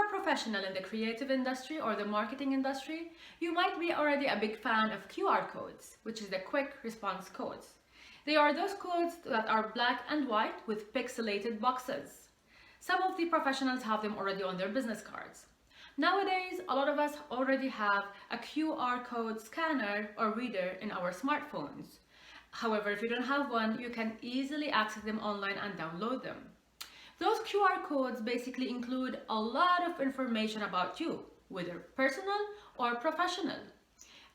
a professional in the creative industry or the marketing industry, you might be already a big fan of QR codes, which is the quick response codes. They are those codes that are black and white with pixelated boxes. Some of the professionals have them already on their business cards. Nowadays, a lot of us already have a QR code scanner or reader in our smartphones. However, if you don't have one, you can easily access them online and download them. Those QR codes basically include a lot of information about you, whether personal or professional.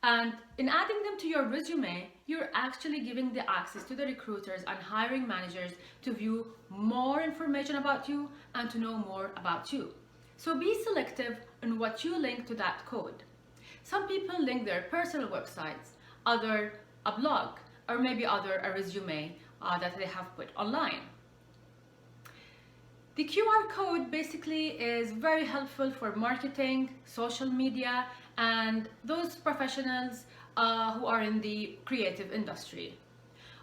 And in adding them to your resume, you're actually giving the access to the recruiters and hiring managers to view more information about you and to know more about you. So be selective in what you link to that code. Some people link their personal websites, other a blog, or maybe other a resume that they have put online. The QR code basically is very helpful for marketing, social media, and those professionals who are in the creative industry.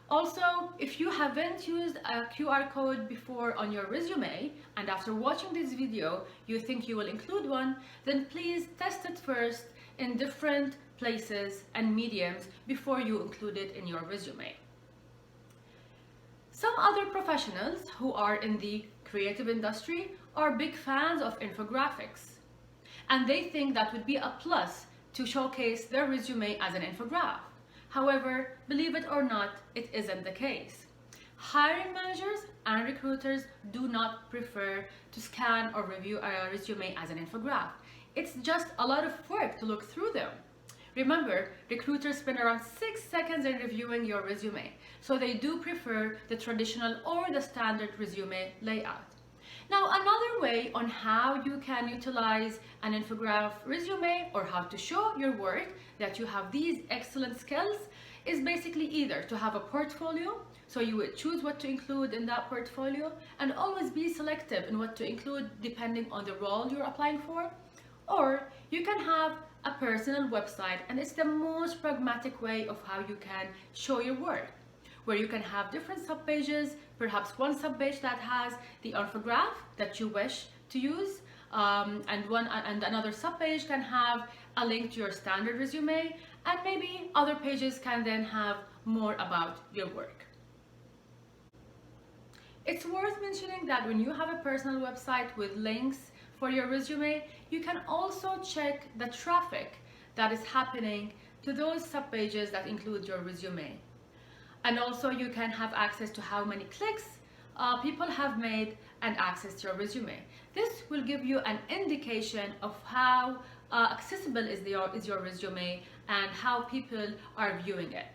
Also, if you haven't used a QR code before on your resume, and after watching this video you think you will include one, then please test it first in different places and mediums before you include it in your resume. Some other professionals who are in the creative industry are big fans of infographics, and they think that would be a plus to showcase their resume as an infograph. However, believe it or not, it isn't the case. Hiring managers and recruiters do not prefer to scan or review a resume as an infograph. It's just a lot of work to look through them. Remember, recruiters spend around 6 seconds in reviewing your resume, so they do prefer the traditional or the standard resume layout. Now, another way on how you can utilize an infograph resume or how to show your work that you have these excellent skills is basically either to have a portfolio, so you would choose what to include in that portfolio and always be selective in what to include depending on the role you're applying for, or you can have a personal website, and it's the most pragmatic way of how you can show your work, where you can have different subpages, perhaps one subpage that has the infograph that you wish to use, and another subpage can have a link to your standard resume, and maybe other pages can then have more about your work. It's worth mentioning that when you have a personal website with links for your resume, you can also check the traffic that is happening to those subpages that include your resume. And also you can have access to how many clicks people have made and access to your resume. This will give you an indication of how accessible is your resume and how people are viewing it.